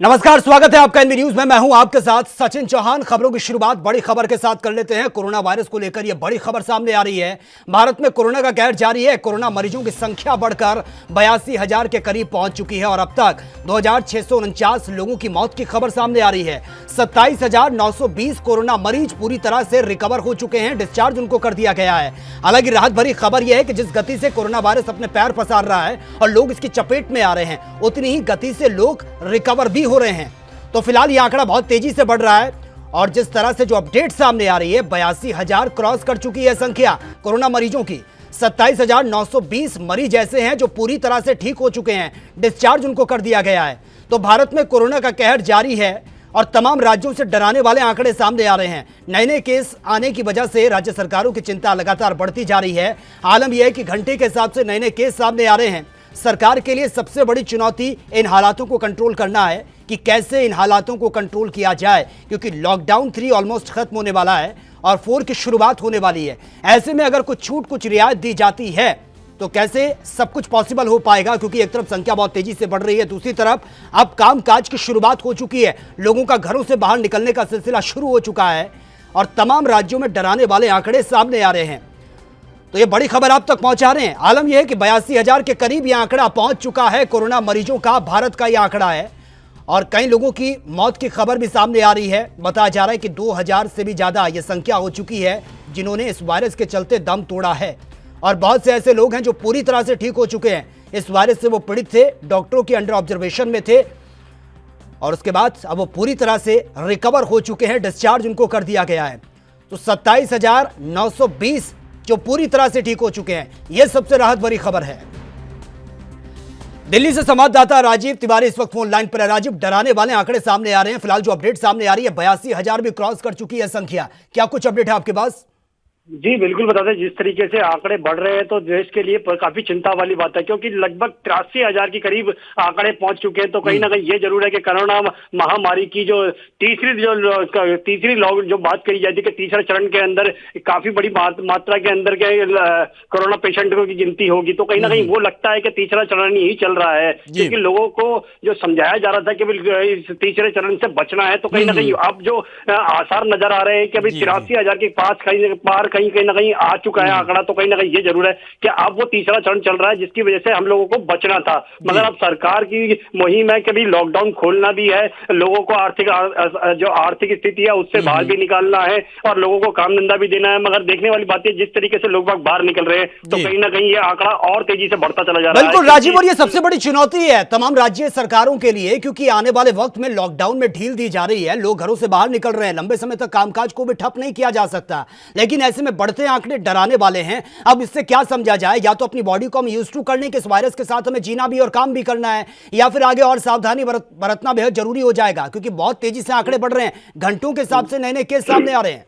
नमस्कार, स्वागत है आपका एनबी न्यूज में। मैं हूं आपके साथ सचिन चौहान। खबरों की शुरुआत बड़ी खबर के साथ कर लेते हैं। कोरोना वायरस को लेकर यह बड़ी खबर सामने आ रही है। भारत में कोरोना का कहर जारी है। कोरोना मरीजों की संख्या बढ़कर 82,000 के करीब पहुंच चुकी है और अब तक 2,649 लोगों की मौत की खबर सामने आ रही है। 27,920 कोरोना मरीज पूरी तरह से रिकवर हो चुके हैं, डिस्चार्ज उनको कर दिया गया है। हालांकि राहत भरी खबर यह है कि जिस गति से कोरोना वायरस अपने पैर पसार रहा है और लोग इसकी चपेट में आ रहे हैं, उतनी ही गति से लोग रिकवर भी हो रहे हैं। तो फिलहाल यह आंकड़ा बहुत तेजी से बढ़ रहा है और जिस तरह से जो अपडेट सामने आ रही है, 82,000 क्रॉस कर चुकी है संख्या कोरोना मरीजों की। 27,920 मरीज ऐसे हैं जो पूरी तरह से ठीक हो चुके हैं, डिस्चार्ज उनको कर दिया गया है। तो भारत में कोरोना का कहर जारी है और तमाम राज्यों से डराने वाले आंकड़े सामने आ रहे हैं। नए नए केस आने की वजह से राज्य सरकारों की चिंता लगातार बढ़ती जा रही है। आलम यह है कि घंटे के हिसाब से नए नए केस सामने आ रहे हैं। सरकार के लिए सबसे बड़ी चुनौती इन हालातों को कंट्रोल करना है कि कैसे इन हालातों को कंट्रोल किया जाए, क्योंकि लॉकडाउन 3 ऑलमोस्ट खत्म होने वाला है और 4 की शुरुआत होने वाली है। ऐसे में अगर कुछ छूट, कुछ रियायत दी जाती है तो कैसे सब कुछ पॉसिबल हो पाएगा, क्योंकि एक तरफ संख्या बहुत तेजी से बढ़ रही है, दूसरी तरफ अब कामकाज की शुरुआत हो चुकी है। लोगों का घरों से बाहर निकलने का सिलसिला शुरू हो चुका है और तमाम राज्यों में डराने वाले आंकड़े सामने आ रहे हैं। तो ये बड़ी खबर आप तक पहुंचा रहे हैं। आलम यह है कि 82,000 के करीब यह आंकड़ा पहुंच चुका है कोरोना मरीजों का। भारत का यह आंकड़ा है और कई लोगों की मौत की खबर भी सामने आ रही है। बताया जा रहा है कि 2,000 से भी ज्यादा यह संख्या हो चुकी है जिन्होंने इस वायरस के चलते दम तोड़ा है और बहुत से ऐसे लोग हैं जो पूरी तरह से ठीक हो चुके हैं। इस वायरस से वो पीड़ित थे, डॉक्टरों की अंडर ऑब्जर्वेशन में थे और उसके बाद अब वो पूरी तरह से रिकवर हो चुके हैं, डिस्चार्ज उनको कर दिया गया है। तो 27,920 जो पूरी तरह से ठीक हो चुके हैं, यह सबसे राहत भरी खबर है। दिल्ली से संवाददाता राजीव तिवारी इस वक्त फोन लाइन पर है। राजीव, डराने वाले आंकड़े सामने आ रहे हैं। फिलहाल जो अपडेट सामने आ रही है, 82,000 भी क्रॉस कर चुकी है संख्या। क्या कुछ अपडेट है आपके पास? जी बिल्कुल बता दें, जिस तरीके से आंकड़े बढ़ रहे हैं तो देश के लिए काफी चिंता वाली बात है, क्योंकि लगभग 83,000 के करीब आंकड़े पहुंच चुके हैं। तो कहीं ना कहीं ये जरूर है कि कोरोना महामारी की जो तीसरी जो बात कही जाती है कि तीसरे चरण के अंदर काफी बड़ी मात्रा के अंदर के कोरोना पेशेंटों की गिनती होगी, तो कहीं ना कहीं वो लगता है कि तीसरा चरण ही चल रहा है, क्योंकि लोगों को जो समझाया जा रहा था कि इस तीसरे चरण से बचना है, तो कहीं ना कहीं अब जो आसार नजर आ रहे हैं कि अभी 83,000 के पार कहीं ना कहीं आ चुका है आंकड़ा। तो कहीं ना कहीं ये जरूर है कि अब वो तीसरा चरण चल रहा है, जिसकी वजह से हम लोगों को बचना था। मगर अब सरकार की मुहिम है कि भी लॉकडाउन खोलना भी है, लोगों को आर्थिक स्थिति है उससे बाहर भी निकालना है और लोगों को काम धंधा भी देना है। मगर देखने वाली बात है, जिस तरीके से लोग बाहर निकल रहे हैं, तो कहीं ना कहीं ये आंकड़ा और तेजी से बढ़ता चला जा रहा है। बिल्कुल राजीव, और ये सबसे बड़ी चुनौती है तमाम राज्य सरकारों के लिए, क्योंकि आने वाले वक्त में लॉकडाउन में ढील दी जा रही है, लोग घरों से बाहर निकल रहे हैं, लंबे समय तक कामकाज को भी ठप नहीं किया जा सकता। लेकिन ऐसे में बढ़ते आंकड़े डराने वाले हैं। अब इससे क्या समझा जाए? या तो अपनी बॉडी को हम यूज टू करने के इस वायरस के साथ हमें जीना भी और काम भी करना है, या फिर आगे और सावधानी बरतना बेहद जरूरी हो जाएगा, क्योंकि बहुत तेजी से आंकड़े बढ़ रहे हैं, घंटों के हिसाब से नए नए केस सामने आ रहे हैं।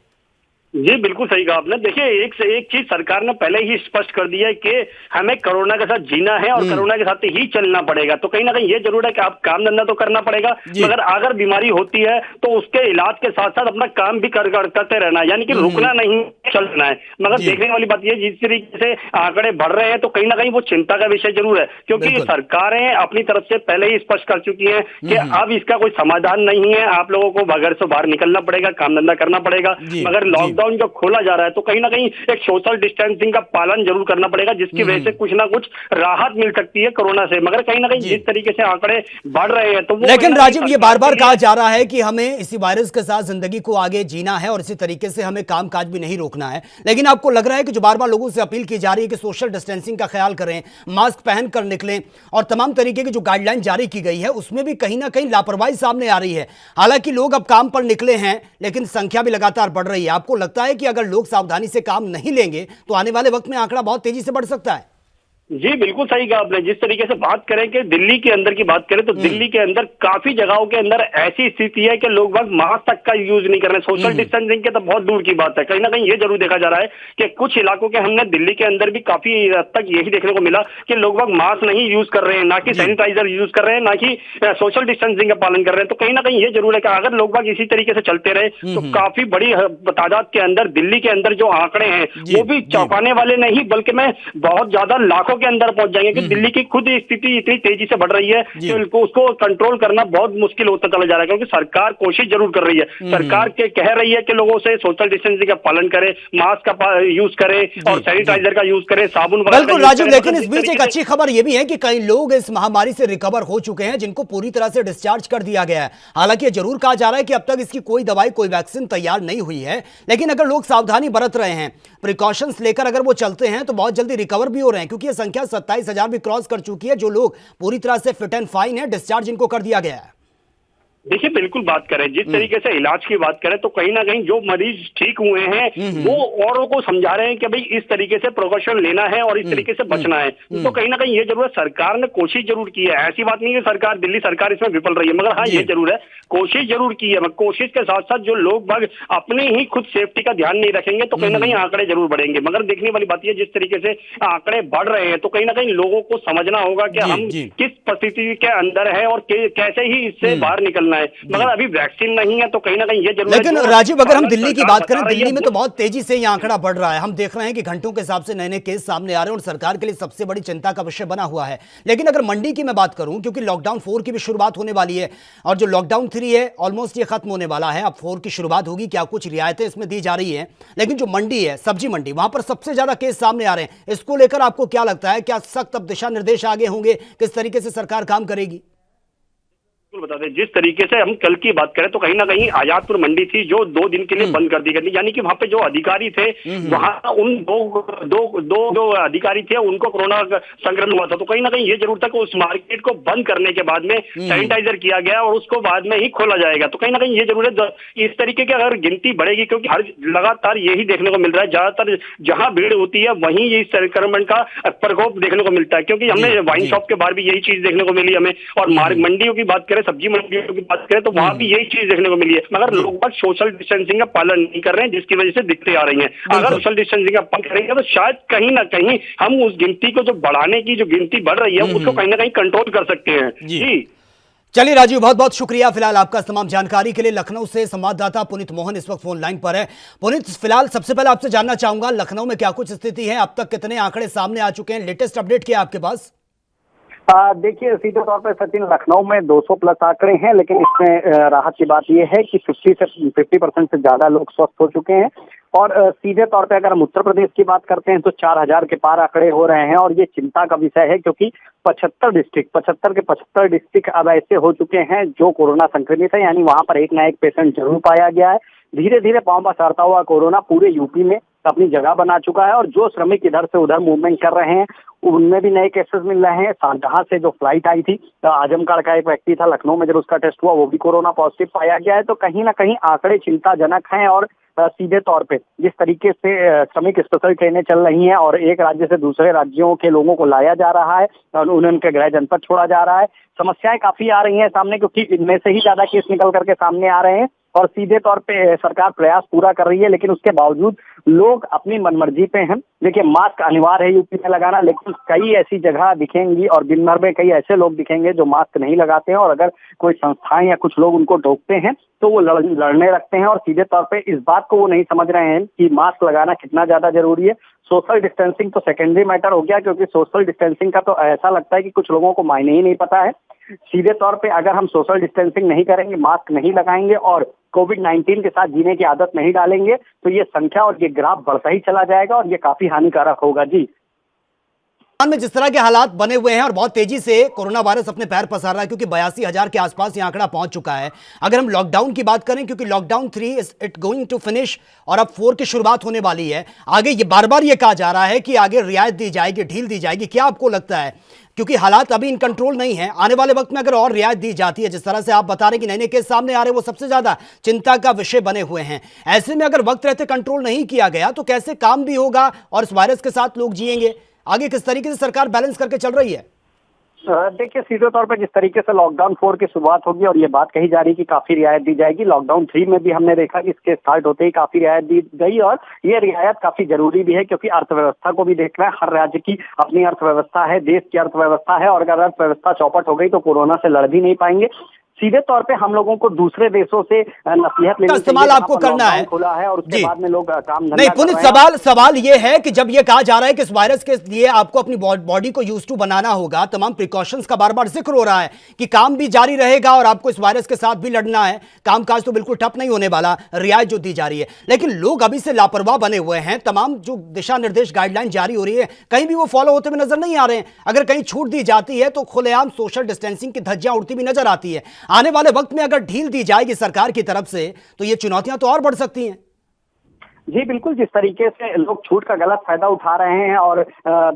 जी बिल्कुल सही कहा आपने। देखिए, एक से एक चीज सरकार ने पहले ही स्पष्ट कर दिया है कि हमें कोरोना के साथ जीना है और कोरोना के साथ ही चलना पड़ेगा। तो कहीं ना कहीं ये जरूर है कि आप काम धंधा तो करना पड़ेगा, मगर अगर बीमारी होती है तो उसके इलाज के साथ साथ अपना काम भी करते रहना, यानी कि रुकना नहीं, चलना है। मगर देखने वाली बात यह, जिस तरीके से आंकड़े बढ़ रहे हैं तो कहीं ना कहीं वो चिंता का विषय जरूर है, क्योंकि सरकारें अपनी तरफ से पहले ही स्पष्ट कर चुकी है कि अब इसका कोई समाधान नहीं है, आप लोगों को घर से बाहर निकलना पड़ेगा, काम धंधा करना पड़ेगा। मगर लॉकडाउन जो खोला जा रहा है तो कहीं ना कहीं एक सोशल डिस्टेंसिंग का पालन जरूर करना पड़ेगा, जिसकी वजह से कुछ ना कुछ राहत मिल सकती है कोरोना से। मगर कहीं ना कहीं जिस तरीके से आंकड़े बढ़ रहे हैं तो वो, लेकिन राजीव, ये बार बार कहा जा रहा है कि हमें इसी वायरस के साथ जिंदगी को आगे जीना है और इसी तरीके से हमें कामकाज भी नहीं रोकना है। लेकिन आपको लग रहा है कि जो बार बार लोगों से अपील की जा रही है कि सोशल डिस्टेंसिंग का ख्याल करें, मास्क पहनकर निकलें और तमाम तरीके की जो गाइडलाइन जारी की गई है, उसमें भी कहीं ना कहीं लापरवाही सामने आ रही है। हालांकि लोग अब काम पर निकले हैं, लेकिन संख्या भी लगातार बढ़ रही है। आपको लगता है कि अगर लोग सावधानी से काम नहीं लेंगे तो आने वाले वक्त में आंकड़ा बहुत तेजी से बढ़ सकता है? जी बिल्कुल सही कहा आपने। जिस तरीके से बात करें कि दिल्ली के अंदर की बात करें तो दिल्ली के अंदर काफी जगहों के अंदर ऐसी स्थिति है कि लोग मास्क तक का यूज नहीं कर रहे। सोशल डिस्टेंसिंग के तो बहुत दूर की बात है। कहीं ना कहीं ये जरूर देखा जा रहा है कि कुछ इलाकों के हमने दिल्ली के अंदर भी काफी हद तक यही देखने को मिला कि लोग मास्क नहीं यूज कर रहे हैं, ना कि सैनिटाइजर यूज कर रहे हैं, ना कि सोशल डिस्टेंसिंग का पालन कर रहे हैं। तो कहीं ना कहीं ये जरूर है कि अगर लोग इसी तरीके से चलते रहे तो काफी बड़ी तादाद के अंदर दिल्ली के अंदर जो आंकड़े हैं वो भी चौंकाने वाले नहीं, बल्कि मैं बहुत ज्यादा लाखों के अंदर पहुंच जाएंगे कि दिल्ली की खुद स्थिति इतनी तेजी से बढ़ रही है कि उसको कंट्रोल करना बहुत मुश्किल होता चला जा रहा है, क्योंकि सरकार कोशिश जरूर कर रही है। सरकार के कह रही है कि लोगों से सोशल डिस्टेंसिंग का पालन करें, मास्क का यूज करें और सैनिटाइजर का यूज करें, साबुन वगैरह। बिल्कुल राजू, लेकिन इस बीच एक अच्छी खबर यह भी है कि कई लोग इस महामारी से रिकवर हो चुके हैं, जिनको पूरी तरह से डिस्चार्ज कर दिया गया है। हालांकि यह जरूर कहा जा रहा है कि अब तक इसकी कोई दवाई, कोई वैक्सीन तैयार नहीं हुई है, लेकिन अगर लोग सावधानी बरत रहे हैं, प्रिकॉशंस लेकर अगर वो चलते हैं तो बहुत जल्दी रिकवर भी हो रहे हैं, क्योंकि यह संख्या 27,000 भी क्रॉस कर चुकी है। जो लोग पूरी तरह से फिट एंड फाइन है, डिस्चार्ज इनको कर दिया गया है। देखिए बिल्कुल बात करें, जिस तरीके से इलाज की बात करें तो कहीं ना कहीं जो मरीज ठीक हुए हैं वो औरों को समझा रहे हैं कि भाई इस तरीके से प्रिकॉशन लेना है और इस तरीके से बचना है। तो कहीं ना कहीं ये जरूर है, सरकार ने कोशिश जरूर की है, ऐसी बात नहीं है सरकार, दिल्ली सरकार इसमें विफल रही है, मगर हाँ ये जरूर है कोशिश जरूर की है। कोशिश के साथ साथ जो लोग बाग अपनी ही खुद सेफ्टी का ध्यान नहीं रखेंगे तो कहीं ना कहीं आंकड़े जरूर बढ़ेंगे। मगर देखने वाली बात यह, जिस तरीके से आंकड़े बढ़ रहे हैं तो कहीं ना कहीं लोगों को समझना होगा कि हम किस परिस्थिति के अंदर है और कैसे ही इससे बाहर निकलना है। मगर अभी वैक्सीन नहीं है तो कहीं ना कहीं ये जरूर। लेकिन राजीव, अगर हम दिल्ली की बात करें, दिल्ली में तो बहुत तेजी से ये आंकड़ा बढ़ रहा है। हम देख रहे हैं कि घंटों के हिसाब से नए नए केस सामने आ रहे हैं और सरकार के लिए सबसे बड़ी चिंता का विषय बना हुआ है। लेकिन अगर मंडी की मैं बात करूं, क्योंकि लॉकडाउन 4 की भी शुरुआत होने वाली है और जो लॉकडाउन 3 है ऑलमोस्ट ये खत्म होने वाला है, अब 4 की शुरुआत होगी। क्या कुछ रियायतें इसमें दी जा रही है, लेकिन जो मंडी है, सब्जी मंडी, वहां पर सबसे ज्यादा केस सामने आ रहे हैं। इसको लेकर आपको क्या लगता है, क्या सख्त अब दिशा निर्देश आगे होंगे, किस तरीके से सरकार काम करेगी? बता दें, जिस तरीके से हम कल की बात करें तो कहीं ना कहीं आजादपुर मंडी थी जो 2 दिन के लिए बंद कर दी गई, यानी कि वहां पे जो अधिकारी थे वहां उन दो जो अधिकारी थे उनको कोरोना संक्रमण हुआ था। तो कहीं ना कहीं ये जरूर था कि उस मार्केट को बंद करने के बाद में सैनिटाइजर किया गया और उसको बाद में ही खोला जाएगा। तो कहीं ना कहीं ये जरूर है, इस तरीके की अगर गिनती बढ़ेगी, क्योंकि हर लगातार यही देखने को मिल रहा है, ज्यादातर जहां भीड़ होती है वहीं ये संक्रमण का प्रकोप देखने को मिलता है। क्योंकि हमने वाइन शॉप के बाहर भी यही चीज देखने को मिली हमें, और मंडियों की बात करें, सब्जी मंडियों की बात करें तो वहां भी यही चीज देखने को मिली है। मगर लोग बस सोशल डिस्टेंसिंग का पालन नहीं कर रहे हैं, जिसकी वजह से दिक्कतें आ रही हैं। अगर सोशल डिस्टेंसिंग का पालन करेंगे तो शायद कहीं ना कहीं हम उस गिनती को जो बढ़ाने की जो गिनती बढ़ रही है उसको कहीं ना कहीं कंट्रोल कर सकते हैं। जी चलिए राजीव, बहुत बहुत शुक्रिया फिलहाल आपका तमाम जानकारी के लिए। लखनऊ से संवाददाता पुनीत मोहन इस वक्त फोन लाइन पर है। पुनीत, फिलहाल सबसे पहले आपसे जानना चाहूंगा, लखनऊ में क्या कुछ स्थिति है, अब तक कितने आंकड़े सामने आ चुके हैं, लेटेस्ट अपडेट क्या है आपके पास? देखिए, सीधे तौर पर सचिन, लखनऊ में 200 प्लस आंकड़े हैं, लेकिन इसमें राहत की बात यह है कि 50% से ज्यादा लोग स्वस्थ हो चुके हैं। और सीधे तौर पे अगर हम उत्तर प्रदेश की बात करते हैं तो 4000 के पार आंकड़े हो रहे हैं, और ये चिंता का विषय है क्योंकि 75 के 75 डिस्ट्रिक्ट अब ऐसे हो चुके हैं जो कोरोना संक्रमित है, यानी वहां पर एक ना एक पेशेंट जरूर पाया गया है। धीरे धीरे पांव पसारता हुआ कोरोना पूरे यूपी में अपनी जगह बना चुका है, और जो श्रमिक इधर से उधर मूवमेंट कर रहे हैं उनमें भी नए केसेस मिल रहे हैं। शारजाह से जो फ्लाइट आई थी, आजमगढ़ का एक व्यक्ति था, लखनऊ में जब उसका टेस्ट हुआ वो भी कोरोना पॉजिटिव पाया गया है। तो कहीं ना कहीं आंकड़े चिंताजनक हैं, और सीधे तौर पे जिस तरीके से श्रमिक स्पेशल ट्रेनें चल रही हैं और एक राज्य से दूसरे राज्यों के लोगों को लाया जा रहा है और उन्हें उनके गृह जनपद छोड़ा जा रहा है, समस्याएं काफी आ रही हैं सामने, क्योंकि इनमें से ही ज्यादा केस निकल करके सामने आ रहे हैं। और सीधे तौर पे सरकार प्रयास पूरा कर रही है, लेकिन उसके बावजूद लोग अपनी मनमर्जी पे हैं। देखिए, मास्क अनिवार्य है यूपी में लगाना, लेकिन कई ऐसी जगह दिखेंगी और दिन भर में कई ऐसे लोग दिखेंगे जो मास्क नहीं लगाते हैं, और अगर कोई संस्थाएं या कुछ लोग उनको टोकते हैं तो वो लड़ने लगते हैं। और सीधे तौर पे इस बात को वो नहीं समझ रहे हैं कि मास्क लगाना कितना ज्यादा जरूरी है। सोशल डिस्टेंसिंग तो सेकेंडरी मैटर हो गया, क्योंकि सोशल डिस्टेंसिंग का तो ऐसा लगता है कि कुछ लोगों को मायने ही नहीं पता है। सीधे तौर पे अगर हम सोशल डिस्टेंसिंग नहीं करेंगे, मास्क नहीं लगाएंगे और कोविड-19 के साथ जीने की आदत नहीं डालेंगे तो ये संख्या और ये ग्राफ बढ़ता ही चला जाएगा, और ये काफी हानिकारक होगा। जी, में जिस तरह के हालात बने हुए हैं और बहुत तेजी से कोरोना वायरस अपने पैर पसार रहा है, क्योंकि 82,000 के आसपास ये आंकड़ा पहुंच चुका है। अगर हम लॉकडाउन की बात करें, क्योंकि lockdown 3 is it going to finish और अब 4 की शुरुआत होने वाली है, आगे ये बार बार ये कहा जा रहा है कि आगे रियायत दी जाएगी, ढील दी जाएगी। क्या आपको लगता है, क्योंकि हालात अभी इन कंट्रोल नहीं है, आने वाले वक्त में अगर और रियायत दी जाती है, जिस तरह से आप बता रहे हैं कि नए नए केस सामने आ रहे हैं, वो सबसे ज्यादा चिंता का विषय बने हुए हैं, ऐसे में अगर वक्त रहते कंट्रोल नहीं किया गया तो कैसे काम भी होगा और इस वायरस के साथ लोग जिएंगे? आगे किस तरीके से सरकार बैलेंस करके चल रही है? देखिए, सीधे तौर पर जिस तरीके से लॉकडाउन 4 की शुरुआत होगी और ये बात कही जा रही है कि काफी रियायत दी जाएगी, लॉकडाउन 3 में भी हमने देखा कि इसके स्टार्ट होते ही काफी रियायत दी गई, और ये रियायत काफी जरूरी भी है क्योंकि अर्थव्यवस्था को भी देखना है। हर राज्य की अपनी अर्थव्यवस्था है, देश की अर्थव्यवस्था है, और अगर अर्थव्यवस्था चौपट हो गई तो कोरोना से लड़ भी नहीं पाएंगे। सीधे तौर पे हम लोगों को दूसरे देशों से नसीहत लेनी चाहिए। इस्तेमाल आपको करना है, खुला है और उसके बाद में लोग काम धंधा नहीं कर पुनित, रहे हैं। सवाल ये है कि जब ये कहा जा रहा है कि इस वायरस के लिए आपको अपनी बॉडी को यूज टू बनाना होगा, तमाम प्रिकॉशंस का बार बार जिक्र हो रहा है कि काम भी जारी रहेगा और आपको इस वायरस के साथ भी लड़ना है, कामकाज तो बिल्कुल ठप नहीं होने वाला, रियायत जो दी जा रही है, लेकिन लोग अभी से लापरवाह बने हुए हैं। तमाम जो दिशा निर्देश गाइडलाइन जारी हो रही है कहीं भी वो फॉलो होते हुए नजर नहीं आ रहे हैं। अगर कहीं छूट दी जाती है तो खुलेआम सोशल डिस्टेंसिंग की धज्जियां उड़ती भी नजर आती है। आने वाले वक्त में अगर ढील दी जाएगी सरकार की तरफ से तो ये चुनौतियां तो और बढ़ सकती हैं। जी बिल्कुल, जिस तरीके से लोग छूट का गलत फायदा उठा रहे हैं और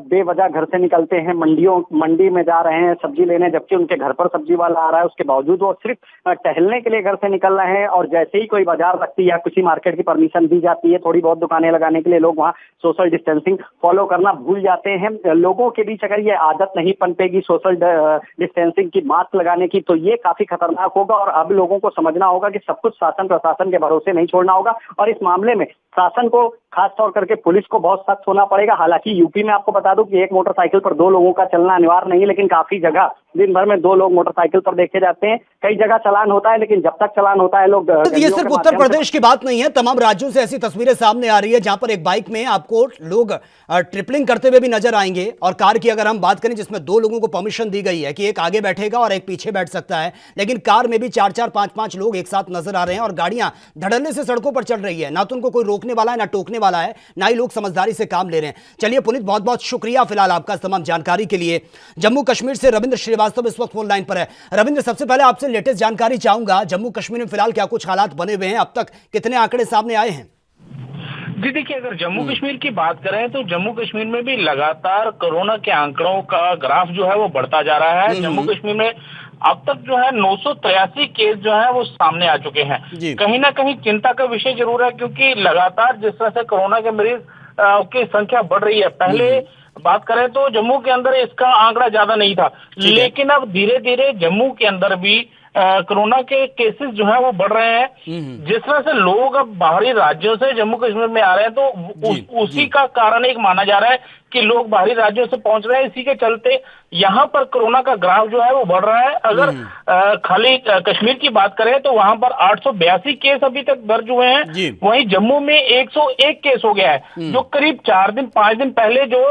बेवजह घर से निकलते हैं, मंडी में जा रहे हैं सब्जी लेने, जबकि उनके घर पर सब्जी वाला आ रहा है, उसके बावजूद वो सिर्फ टहलने के लिए घर से निकल रहे हैं और जैसे ही कोई बाजार लगती है या किसी मार्केट की परमिशन दी जाती है थोड़ी बहुत दुकानें लगाने के लिए, लोग वहाँ सोशल डिस्टेंसिंग फॉलो करना भूल जाते हैं। लोगों के बीच अगर ये आदत नहीं पनपेगी सोशल डिस्टेंसिंग की, मास्क लगाने की, तो ये काफी खतरनाक होगा और अब लोगों को समझना होगा कि सब कुछ शासन प्रशासन के भरोसे नहीं छोड़ना होगा और इस मामले में शासन को, खास तौर करके पुलिस को बहुत सख्त होना पड़ेगा। हालांकि यूपी में आपको बता दूं कि एक मोटरसाइकिल पर 2 लोगों का चलना अनिवार्य नहीं है, लेकिन काफी जगह दिन भर में 2 लोग मोटरसाइकिल पर देखे जाते हैं। कई जगह चालान होता है, लेकिन जब तक चालान होता है लोग, ये सिर्फ उत्तर प्रदेश की बात नहीं है, तमाम राज्यों से ऐसी तस्वीरें सामने आ रही है जहां पर एक बाइक में आपको लोग ट्रिपलिंग करते हुए भी नजर आएंगे। और कार की अगर हम बात करें जिसमें 2 लोगों को परमिशन दी गई है कि एक आगे बैठेगा और एक पीछे बैठ सकता है, लेकिन कार में भी 4-4, 5-5 लोग एक साथ नजर आ रहे हैं और गाड़ियां धड़ल्ले से सड़कों पर चल रही है। ना तो उनको कोई रोकने वाला है ना टोकने वाला है, ना ही लोग समझदारी से काम ले रहे हैं। चलिए पुनीत, बहुत बहुत शुक्रिया फिलहाल आपका तमाम जानकारी के लिए। जम्मू कश्मीर से रविंद्र श्रीवास्तव इस वक्त फोन लाइन पर है। रविंद्र, सबसे पहले आपसे लेटेस्ट जानकारी चाहूंगा, जम्मू कश्मीर में फिलहाल क्या कुछ हालात बने हुए हैं, अब तक कितने आंकड़े सामने आए हैं? जी देखिए, अगर जम्मू कश्मीर की बात करें तो जम्मू कश्मीर में भी लगातार कोरोना के आंकड़ों का ग्राफ जो है वो बढ़ता जा रहा है। जम्मू कश्मीर में अब तक जो है 983 केस जो है वो सामने आ चुके हैं। कहीं ना कहीं चिंता का विषय जरूर है, क्योंकि लगातार जिस तरह से कोरोना के मरीज की संख्या बढ़ रही है, पहले बात करें तो जम्मू के अंदर इसका आंकड़ा ज्यादा नहीं था, लेकिन अब धीरे धीरे जम्मू के अंदर भी कोरोना के केसेस जो है वो बढ़ रहे हैं। जिस तरह से लोग अब बाहरी राज्यों से जम्मू कश्मीर में आ रहे हैं तो उसी का कारण एक माना जा रहा है कि लोग बाहरी राज्यों से पहुंच रहे हैं। इसी के चलते यहाँ पर कोरोना का ग्राफ जो है वो बढ़ रहा है। अगर खाली कश्मीर की बात करें तो वहां पर 882 केस अभी तक दर्ज हुए हैं। वहीं जम्मू में 101 केस हो गया है, जो करीब 4-5 दिन पहले जो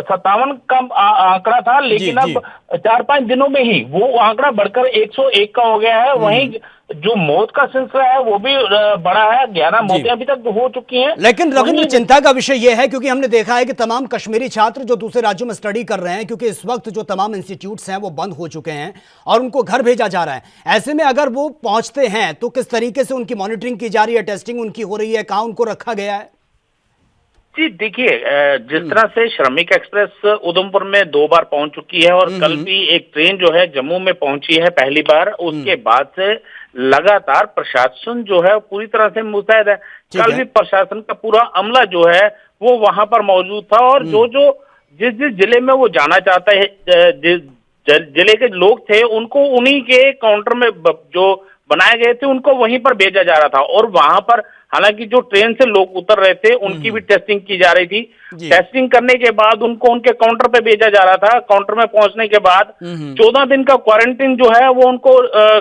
57 का आंकड़ा था, लेकिन अब 4-5 दिनों में ही वो आंकड़ा बढ़कर 101 का हो गया है। वहीं जो मौत का सिलसिला है वो भी बड़ा है, 11 मौतें अभी तक हो चुकी हैं। लेकिन रविंद्र, चिंता का विषय यह है क्योंकि हमने देखा है कि तमाम कश्मीरी छात्र जो दूसरे राज्यों में स्टडी कर रहे हैं, क्योंकि इस वक्त जो तमाम इंस्टीट्यूट्स हैं वो बंद हो चुके हैं और उनको घर भेजा जा रहा है। ऐसे में अगर वो पहुंचते हैं तो किस तरीके से उनकी मॉनिटरिंग की जा रही है, टेस्टिंग उनकी हो रही है, कहां उनको रखा गया है? जी देखिए, जिस तरह से श्रमिक एक्सप्रेस उधमपुर में 2 बार पहुंच चुकी है और कल भी एक ट्रेन जो है जम्मू में पहुंची है पहली बार, उसके बाद से लगातार प्रशासन जो है पूरी तरह से मुस्तैद है। कल भी प्रशासन का पूरा अमला जो है वो वहां पर मौजूद था और जिस जिले में वो जाना चाहता है, जिस जिले के लोग थे उनको उन्हीं के काउंटर में जो बनाए गए थे उनको वहीं पर भेजा जा रहा था। और वहां पर हालांकि जो ट्रेन से लोग उतर रहे थे उनकी भी टेस्टिंग की जा रही थी। टेस्टिंग करने के बाद उनको उनके काउंटर पे भेजा जा रहा था। काउंटर में पहुंचने के बाद 14 दिन का क्वारंटीन जो है वो उनको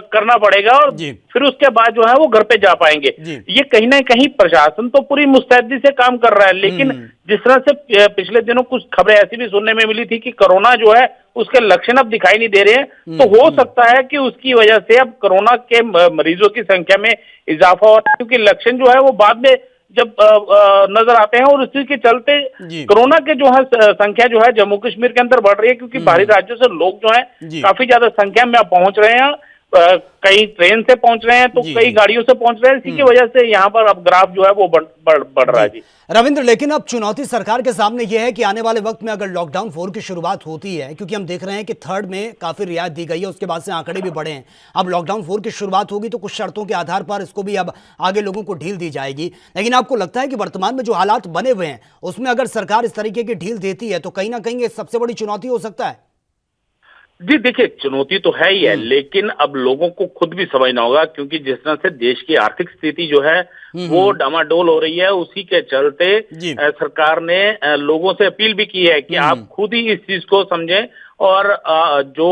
करना पड़ेगा और फिर उसके बाद जो है वो घर पे जा पाएंगे। ये कहीं ना कहीं प्रशासन तो पूरी मुस्तैदी से काम कर रहा है, लेकिन जिस तरह से पिछले दिनों कुछ खबरें ऐसी भी सुनने में मिली थी कि कोरोना जो है उसके लक्षण अब दिखाई नहीं दे रहे हैं, तो हो सकता है कि उसकी वजह से अब कोरोना के मरीजों की संख्या में इजाफा हो रहा है, क्योंकि लक्षण जो है वो बाद में जब नजर आते हैं। और इसी के चलते कोरोना के जो है संख्या जो है जम्मू कश्मीर के अंदर बढ़ रही है, क्योंकि बाहरी राज्यों से लोग जो है काफी ज्यादा संख्या में पहुंच रहे हैं। कई ट्रेन से पहुंच रहे हैं तो कई गाड़ियों से पहुंच रहे हैं। इसी की वजह से यहाँ पर अब ग्राफ जो है वो बढ़ रहा है। जी रविंद्र, लेकिन अब चुनौती सरकार के सामने यह है कि आने वाले वक्त में अगर लॉकडाउन 4 की शुरुआत होती है, क्योंकि हम देख रहे हैं कि 3rd में काफी रियायत दी गई है, उसके बाद से आंकड़े भी बढ़े हैं, अब लॉकडाउन 4 की शुरुआत होगी तो कुछ शर्तों के आधार पर इसको भी अब आगे लोगों को ढील दी जाएगी। लेकिन आपको लगता है कि वर्तमान में जो हालात बने हुए हैं उसमें अगर सरकार इस तरीके की ढील देती है तो कहीं ना कहीं सबसे बड़ी चुनौती हो सकता है? जी देखिए, चुनौती तो है ही है, लेकिन अब लोगों को खुद भी समझना होगा, क्योंकि जिस तरह से देश की आर्थिक स्थिति जो है वो डामाडोल हो रही है, उसी के चलते सरकार ने लोगों से अपील भी की है कि आप खुद ही इस चीज को समझें और जो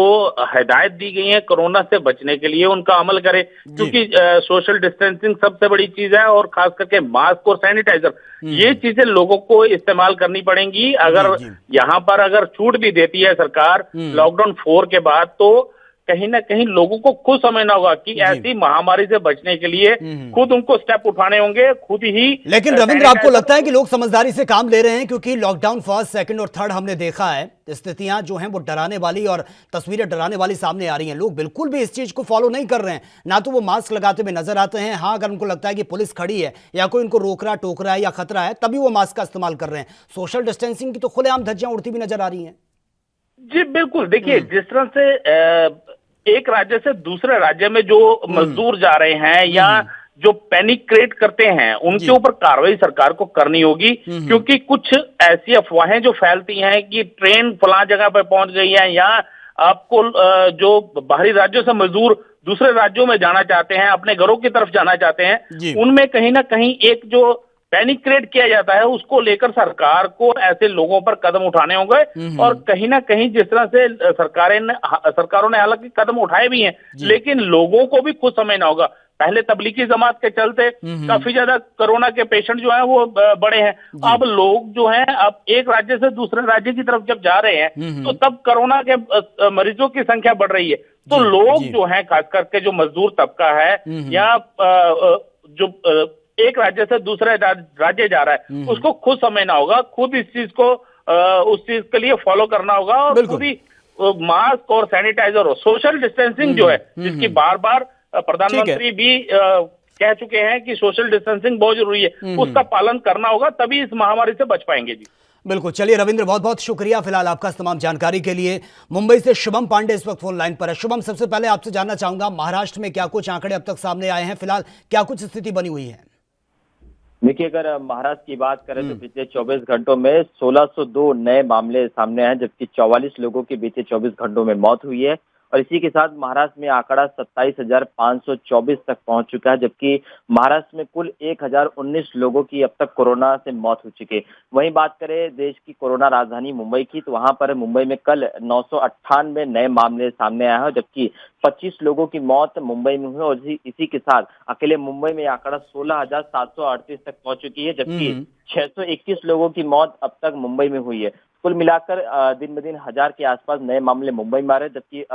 हिदायत दी गई है कोरोना से बचने के लिए उनका अमल करें, क्योंकि सोशल डिस्टेंसिंग सबसे बड़ी चीज है और खास करके मास्क और सैनिटाइजर, ये चीजें लोगों को इस्तेमाल करनी पड़ेंगी। अगर यहाँ पर अगर छूट भी देती है सरकार लॉकडाउन 4 के बाद, तो कहीं ना कहीं लोगों को खुद समझना होगा कि ऐसी महामारी से बचने के लिए खुद उनको स्टेप उठाने होंगे, खुद ही। लेकिन रविंद्र, आपको लगता है कि लोग समझदारी से काम ले रहे हैं? क्योंकि लॉकडाउन फर्स्ट, सेकंड और थर्ड हमने देखा है, स्थितियां जो हैं वो डराने वाली और तस्वीरें डराने वाली सामने आ रही हैं। लोग बिल्कुल भी इस चीज को फॉलो नहीं कर रहे हैं, ना तो वो मास्क लगाते हुए नजर आते हैं। हाँ, अगर उनको लगता है कि पुलिस खड़ी है या कोई उनको रोक रहा टोक रहा है या खतरा है, तभी वो मास्क का इस्तेमाल कर रहे हैं। सोशल डिस्टेंसिंग की तो खुलेआम धज्जियां उड़ती भी नजर आ रही हैं। जी बिल्कुल, देखिए जिस तरह से एक राज्य से दूसरे राज्य में जो मजदूर जा रहे हैं या जो पैनिक क्रिएट करते हैं, उनके ऊपर कार्रवाई सरकार को करनी होगी। क्योंकि कुछ ऐसी अफवाहें जो फैलती हैं कि ट्रेन फलां जगह पर पहुंच गई है, या आपको जो बाहरी राज्यों से मजदूर दूसरे राज्यों में जाना चाहते हैं, अपने घरों की तरफ जाना चाहते हैं, उनमें कहीं ना कहीं एक जो पैनिक क्रिएट किया जाता है, उसको लेकर सरकार को ऐसे लोगों पर कदम उठाने होंगे। और कहीं ना कहीं जिस तरह से सरकारों ने हालांकि कदम उठाए भी हैं, लेकिन लोगों को भी खुद समझना होगा। पहले तबलीगी जमात के चलते काफी ज्यादा कोरोना के पेशेंट जो हैं वो बढ़े हैं। अब लोग जो हैं अब एक राज्य से दूसरे राज्य की तरफ जब जा रहे हैं, तो तब कोरोना के मरीजों की संख्या बढ़ रही है। तो लोग जो हैं, खास करके जो मजदूर तबका है या जो एक राज्य से दूसरे राज्य जा रहा है, उसको खुद समझना होगा, खुद इस चीज को उस चीज के लिए फॉलो करना होगा, और खुद ही मास्क और सैनिटाइजर और सोशल डिस्टेंसिंग जो है, जिसकी बार बार प्रधानमंत्री भी कह चुके हैं कि सोशल डिस्टेंसिंग बहुत जरूरी है, उसका पालन करना होगा, तभी इस महामारी से बच पाएंगे। जी बिल्कुल। चलिए रविंद्र, बहुत बहुत शुक्रिया फिलहाल आपका तमाम जानकारी के लिए। मुंबई से शुभम पांडे इस वक्त फोन लाइन पर है। शुभम, सबसे पहले आपसे जानना चाहूंगा, महाराष्ट्र में क्या कुछ आंकड़े अब तक सामने आए हैं? फिलहाल क्या कुछ स्थिति बनी हुई है? देखिए, अगर महाराष्ट्र की बात करें तो पिछले 24 घंटों में 1602 नए मामले सामने आए, जबकि 44 लोगों की बीते 24 घंटों में मौत हुई है। और इसी के साथ महाराष्ट्र में आंकड़ा 27,524 तक पहुंच चुका है, जबकि महाराष्ट्र में कुल 1,019 लोगों की अब तक कोरोना से मौत हो चुकी है। वहीं बात करें देश की कोरोना राजधानी मुंबई की, तो वहां पर मुंबई में कल 998 नए मामले सामने आए हैं, जबकि 25 लोगों की मौत मुंबई में हुई। और इसी के साथ अकेले मुंबई में आंकड़ा 16,738 तक पहुंच चुकी है, जबकि 621 लोगों की मौत अब तक मुंबई में हुई है। कुल मिलाकर दिन ब दिन 1000 के आसपास नए मामले मुंबई में आ रहे हैं, जबकि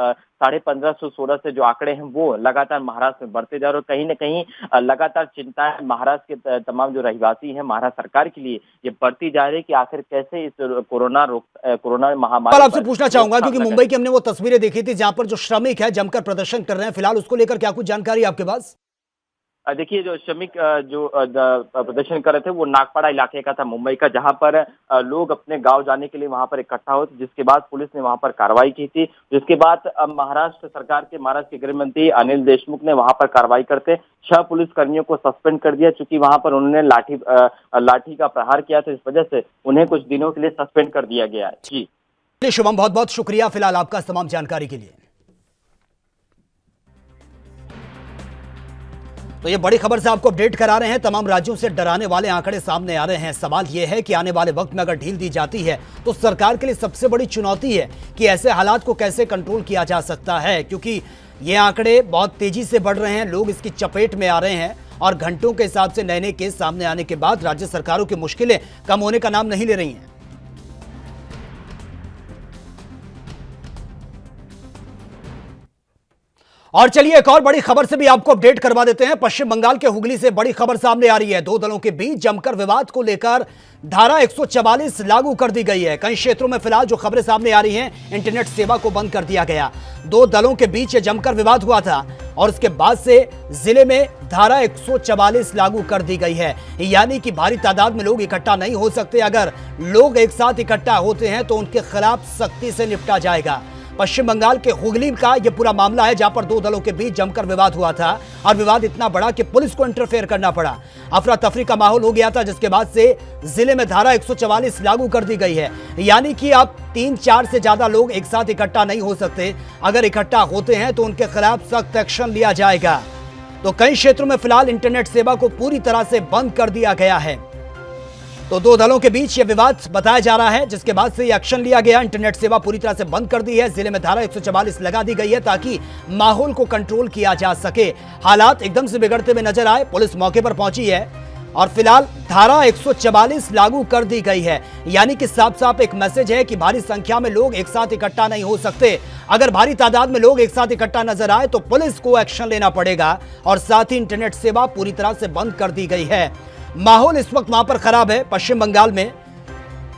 1516 से जो आंकड़े हैं वो लगातार महाराष्ट्र में बढ़ते जा रहे हैं। और कहीं न कहीं लगातार चिंता है महाराष्ट्र के तमाम जो रहवासी हैं, महाराष्ट्र सरकार के लिए ये बढ़ती जा रही है कि आखिर कैसे इस कोरोना महामारी। आपसे पूछना चाहूंगा, क्योंकि मुंबई की हमने वो तस्वीरें देखी थी जहां पर जो श्रमिक है जमकर प्रदर्शन कर रहे हैं, फिलहाल उसको लेकर क्या कुछ जानकारी आपके पास? देखिए, जो श्रमिक जो प्रदर्शन कर रहे थे वो नागपाड़ा इलाके का था मुंबई का, जहां पर लोग अपने गांव जाने के लिए वहां पर इकट्ठा हुए, जिसके बाद पुलिस ने वहां पर कार्रवाई की थी। जिसके बाद महाराष्ट्र के गृह मंत्री अनिल देशमुख ने वहां पर कार्रवाई करते 6 पुलिसकर्मियों को सस्पेंड कर दिया, चूंकि वहां पर उन्होंने लाठी का प्रहार किया, तो इस वजह से उन्हें कुछ दिनों के लिए सस्पेंड कर दिया गया है। जी शुभम, बहुत बहुत शुक्रिया फिलहाल आपका तमाम जानकारी के लिए। तो ये बड़ी खबर से आपको अपडेट करा रहे हैं। तमाम राज्यों से डराने वाले आंकड़े सामने आ रहे हैं। सवाल यह है कि आने वाले वक्त में अगर ढील दी जाती है तो सरकार के लिए सबसे बड़ी चुनौती है कि ऐसे हालात को कैसे कंट्रोल किया जा सकता है, क्योंकि ये आंकड़े बहुत तेजी से बढ़ रहे हैं, लोग इसकी चपेट में आ रहे हैं और घंटों के हिसाब से नए नए केस सामने आने के बाद राज्य सरकारों की मुश्किलें कम होने का नाम नहीं ले रही हैं। और चलिए एक और बड़ी खबर से भी आपको अपडेट करवा देते हैं। पश्चिम बंगाल के हुगली से बड़ी खबर सामने आ रही है। दो दलों के बीच जमकर विवाद को लेकर धारा 144 लागू कर दी गई है। कई क्षेत्रों में फिलहाल जो खबरें सामने आ रही हैं, इंटरनेट सेवा को बंद कर दिया गया। दो दलों के बीच ये जमकर विवाद हुआ था और उसके बाद से जिले में धारा 144 लागू कर दी गई है, यानी कि भारी तादाद में लोग इकट्ठा नहीं हो सकते। अगर लोग एक साथ इकट्ठा होते हैं तो उनके खिलाफ सख्ती से निपटा जाएगा। पश्चिम बंगाल के हुगली का यह पूरा मामला है, जहां पर दो दलों के बीच जमकर विवाद हुआ था और विवाद इतना बड़ा कि पुलिस को इंटरफेयर करना पड़ा। अफरा तफरी का माहौल हो गया था, जिसके बाद से जिले में धारा 144 लागू कर दी गई है, यानी कि अब 3-4 से ज्यादा लोग एक साथ इकट्ठा नहीं हो सकते। अगर इकट्ठा होते हैं तो उनके खिलाफ सख्त एक्शन लिया जाएगा। तो कई क्षेत्रों में फिलहाल इंटरनेट सेवा को पूरी तरह से बंद कर दिया गया है। तो दो दलों के बीच ये विवाद बताया जा रहा है, जिसके बाद से ये एक्शन लिया गया। इंटरनेट सेवा पूरी तरह से बंद कर दी है। जिले में धारा 144 लगा दी गई है ताकि माहौल को कंट्रोल किया जा सके। हालात एकदम से बिगड़ते हुए नजर आए, पुलिस मौके पर पहुंची है और फिलहाल धारा 144 लागू कर दी गई है। यानी कि साफ साफ एक मैसेज है कि भारी संख्या में लोग एक साथ इकट्ठा नहीं हो सकते। अगर भारी तादाद में लोग एक साथ इकट्ठा नजर आए तो पुलिस को एक्शन लेना पड़ेगा और साथ ही इंटरनेट सेवा पूरी तरह से बंद कर दी गई है। माहौल इस वक्त वहां पर खराब है। पश्चिम बंगाल में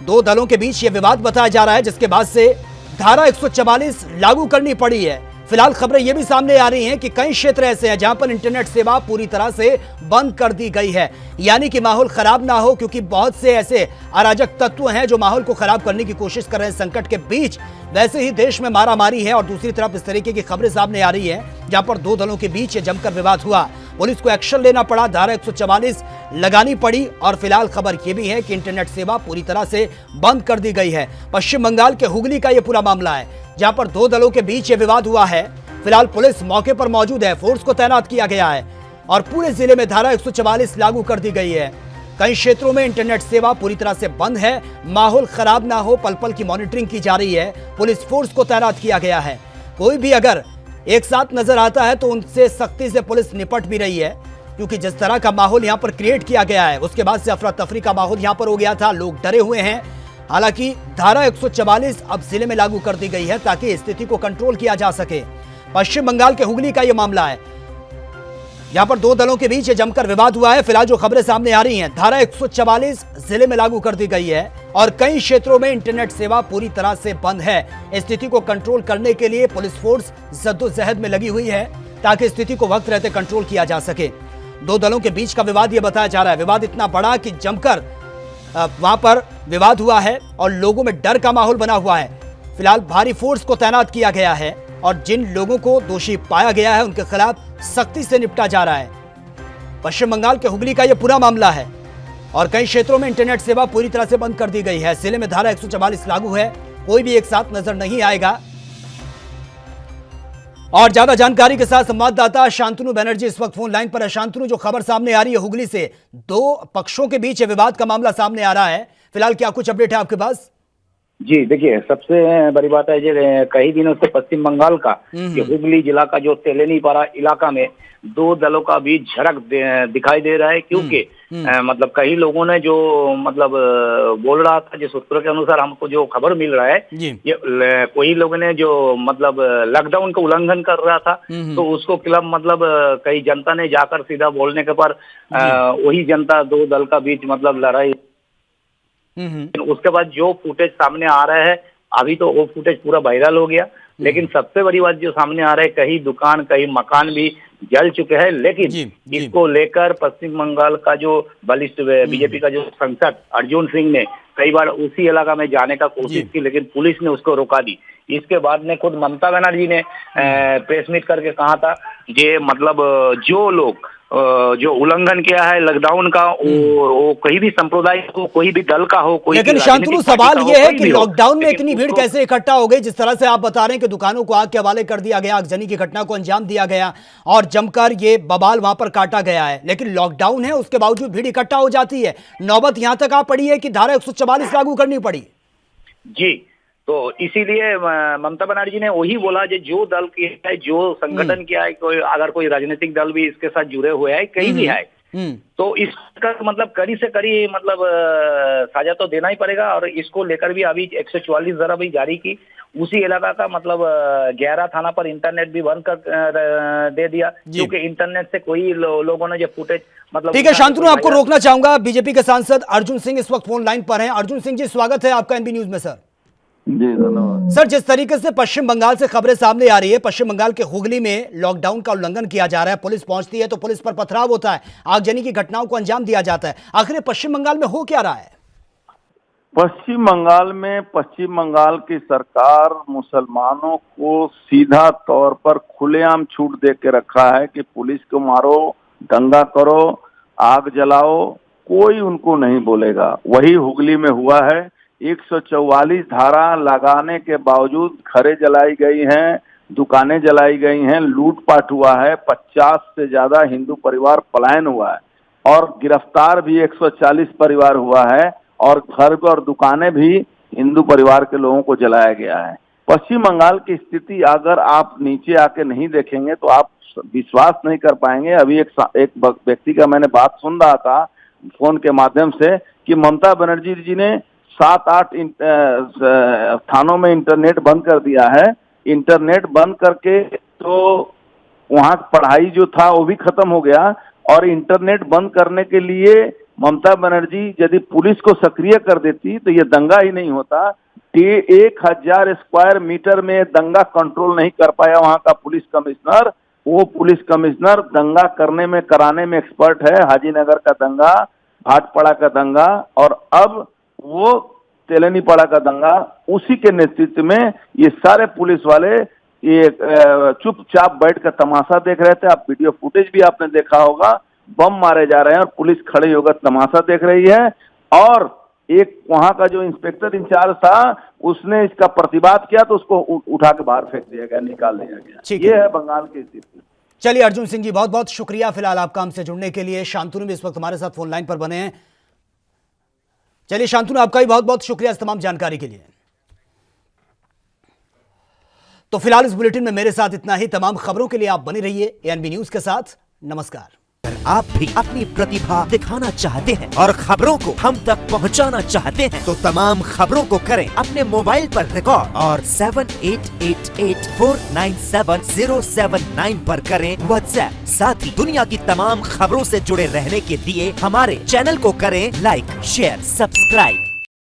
दो दलों के बीच यह विवाद बताया जा रहा है, जिसके बाद से धारा 144 लागू करनी पड़ी है। फिलहाल खबरें यह भी सामने आ रही हैं कि कई क्षेत्र ऐसे हैं जहां पर इंटरनेट सेवा पूरी तरह से बंद कर दी गई है। यानी कि माहौल खराब ना हो, क्योंकि बहुत से ऐसे अराजक तत्व हैं जो माहौल को खराब करने की कोशिश कर रहे हैं संकट के बीच। वैसे ही देश में मारामारी है और दूसरी तरफ इस तरीके की खबरें सामने आ रही हैं जहां पर दो दलों के बीच जमकर विवाद हुआ। पुलिस को एक्शन लेना पड़ा, धारा 144 लगानी पड़ी और फिलहाल खबर यह भी है कि इंटरनेट सेवा पूरी तरह से बंद कर दी गई है। पश्चिम बंगाल के हुगली का यह पूरा मामला है जहां पर दो दलों के बीच यह विवाद हुआ है। फिलहाल पुलिस मौके पर मौजूद है, फोर्स को तैनात किया गया है और पूरे जिले में धारा 144 लागू कर दी गई है। कई क्षेत्रों में इंटरनेट सेवा पूरी तरह से बंद है। माहौल खराब ना हो, पल पल की मॉनिटरिंग की जा रही है। पुलिस फोर्स को तैनात किया गया है। कोई भी अगर एक साथ नजर आता है तो उनसे सख्ती से पुलिस निपट भी रही है, क्योंकि जिस तरह का माहौल यहां पर क्रिएट किया गया है उसके बाद से अफरा तफरी का माहौल यहां पर हो गया था। लोग डरे हुए हैं। हालांकि धारा 144 अब जिले में लागू कर दी गई है ताकि स्थिति को कंट्रोल किया जा सके। पश्चिम बंगाल के हुगली का यह मामला है, यहां पर दो दलों के बीच जमकर विवाद हुआ है। फिलहाल जो खबरें सामने आ रही हैं, धारा 144 जिले में लागू कर दी गई है और कई क्षेत्रों में इंटरनेट सेवा पूरी तरह से बंद है। स्थिति को कंट्रोल करने के लिए पुलिस फोर्स जद्दोजहद में लगी हुई है ताकि स्थिति को वक्त रहते कंट्रोल किया जा सके। दो दलों के बीच का विवाद यह बताया जा रहा है। विवाद इतना बड़ा कि जमकर वहां पर विवाद हुआ है और लोगों में डर का माहौल बना हुआ है। फिलहाल भारी फोर्स को तैनात किया गया है और जिन लोगों को दोषी पाया गया है उनके खिलाफ सख्ती से निपटा जा रहा है। पश्चिम बंगाल के हुगली का यह पूरा मामला है और कई क्षेत्रों में इंटरनेट सेवा पूरी तरह से बंद कर दी गई है। जिले में धारा 144 लागू है, कोई भी एक साथ नजर नहीं आएगा। और ज्यादा जानकारी के साथ संवाददाता शांतनु बनर्जी इस वक्त फोन लाइन पर है। शांतनु, जो खबर सामने आ रही है हुगली से, दो पक्षों के बीच विवाद का मामला सामने आ रहा है, फिलहाल क्या कुछ अपडेट है आपके पास? जी देखिए, सबसे बड़ी बात है जी, कई दिनों से पश्चिम बंगाल का कि हुगली जिला का जो तेलेनीपारा इलाका में दो दलों का बीच झड़प दिखाई दे रहा है। क्योंकि मतलब कई लोगों ने जो मतलब बोल रहा था, जिस सूत्रों के अनुसार हमको जो खबर मिल रहा है, ये कोई लोगों ने जो मतलब लॉकडाउन का उल्लंघन कर रहा था तो उसको खिलाफ मतलब कई जनता ने जाकर सीधा बोलने के पर वही जनता दो दल का बीच मतलब लड़ाई। उसके बाद जो फुटेज सामने आ रहा है, अभी तो वो फुटेज पूरा वायरल हो गया, लेकिन सबसे बड़ी बात जो सामने आ रहा है, कई दुकान कई मकान भी जल चुके हैं। लेकिन इसको लेकर पश्चिम बंगाल का जो वरिष्ठ बीजेपी का जो सांसद अर्जुन सिंह ने कई बार उसी इलाका में जाने का कोशिश की, लेकिन पुलिस ने उसको रोका दी। इसके बाद में खुद ममता बनर्जी ने प्रेस मीट करके कहा था, ये मतलब जो लोग जो उल्लंघन किया है लॉकडाउन का, वो कोई भी संप्रदाय हो, कोई भी दल का हो, कोई। लेकिन शांतनु, सवाल यह है कि लॉकडाउन में इतनी भीड़ कैसे इकट्ठा हो गई? जिस तरह से आप बता रहे हैं कि दुकानों को आग के हवाले कर दिया गया, आगजनी की घटना को अंजाम दिया गया और जमकर ये बवाल वहां पर काटा गया है, लेकिन लॉकडाउन है उसके बावजूद भीड़ इकट्ठा हो जाती है। नौबत यहां तक आ पड़ी है कि धारा 144 लागू करनी पड़ी। जी, तो इसीलिए ममता बनर्जी ने वही बोला, जो दल किया है, जो संगठन किया है, कोई अगर कोई राजनीतिक दल भी इसके साथ जुड़े हुए हैं, कहीं भी है, तो इसका मतलब कड़ी से कड़ी मतलब साजा तो देना ही पड़ेगा। और इसको लेकर भी अभी 144 धारा भी जारी की। उसी इलाका का मतलब 11 थाना पर इंटरनेट भी बंद कर दे दिया, क्योंकि इंटरनेट से कोई लोगों ने जो फुटेज मतलब। ठीक है शांतनु, आपको रोकना चाहूंगा। बीजेपी के सांसद अर्जुन सिंह इस वक्त फोन लाइन पर हैं। अर्जुन सिंह जी, स्वागत है आपका एनबी न्यूज में। सर जी धन्यवाद। सर, जिस तरीके से पश्चिम बंगाल से खबरें सामने आ रही है, पश्चिम बंगाल के हुगली में लॉकडाउन का उल्लंघन किया जा रहा है, पुलिस पहुंचती है तो पुलिस पर पथराव होता है, आगजनी की घटनाओं को अंजाम दिया जाता है, आखिर पश्चिम बंगाल में हो क्या रहा है? पश्चिम बंगाल की सरकार मुसलमानों को सीधा तौर पर खुलेआम छूट दे के रखा है कि पुलिस को मारो, दंगा करो, आग जलाओ, कोई उनको नहीं बोलेगा। वही हुगली में हुआ है। 144 धारा लगाने के बावजूद घरें जलाई गई हैं, दुकानें जलाई गई हैं, लूटपाट हुआ है, 50 से ज्यादा हिंदू परिवार पलायन हुआ है और गिरफ्तार भी 140 परिवार हुआ है और घर और दुकानें भी हिंदू परिवार के लोगों को जलाया गया है। पश्चिम बंगाल की स्थिति अगर आप नीचे आके नहीं देखेंगे तो आप विश्वास नहीं कर पाएंगे। अभी एक व्यक्ति का मैंने बात सुन रहा था फोन के माध्यम से कि ममता बनर्जी जी ने 7-8 थानों में इंटरनेट बंद कर दिया है। इंटरनेट बंद करके तो वहाँ पढ़ाई जो था वो भी खत्म हो गया, और इंटरनेट बंद करने के लिए ममता बनर्जी यदि पुलिस को सक्रिय कर देती तो ये दंगा ही नहीं होता। 1000 स्क्वायर मीटर में दंगा कंट्रोल नहीं कर पाया वहाँ का पुलिस कमिश्नर। वो पुलिस कमिश्नर दंगा करने में कराने में एक्सपर्ट है। हाजीनगर का दंगा, भाटपाड़ा का दंगा और अब वो तेलनीपाड़ा का दंगा, उसी के नेतृत्व में ये सारे पुलिस वाले ये चुपचाप बैठ कर तमाशा देख रहे थे। आप वीडियो फुटेज भी आपने देखा होगा, बम मारे जा रहे हैं और पुलिस खड़े होकर तमाशा देख रही है। और एक वहां का जो इंस्पेक्टर इंचार्ज था उसने इसका प्रतिवाद किया तो उसको उठा के बाहर फेंक दिया गया, निकाल दिया गया। ये है बंगाल की स्थिति। चलिए अर्जुन सिंह जी, बहुत बहुत शुक्रिया फिलहाल आपका हमसे जुड़ने के लिए। शांतनु भी इस वक्त हमारे साथ फोन लाइन पर बने हैं। चलिए शांतनु, आपका भी बहुत बहुत शुक्रिया इस तमाम जानकारी के लिए। तो फिलहाल इस बुलेटिन में मेरे साथ इतना ही। तमाम खबरों के लिए आप बने रहिए एएनबी न्यूज के साथ। नमस्कार। आप भी अपनी प्रतिभा दिखाना चाहते हैं और खबरों को हम तक पहुंचाना चाहते हैं तो तमाम खबरों को करें अपने मोबाइल पर रिकॉर्ड और 7888497079 पर करें व्हाट्सएप। साथ ही दुनिया की तमाम खबरों से जुड़े रहने के लिए हमारे चैनल को करें लाइक, शेयर, सब्सक्राइब।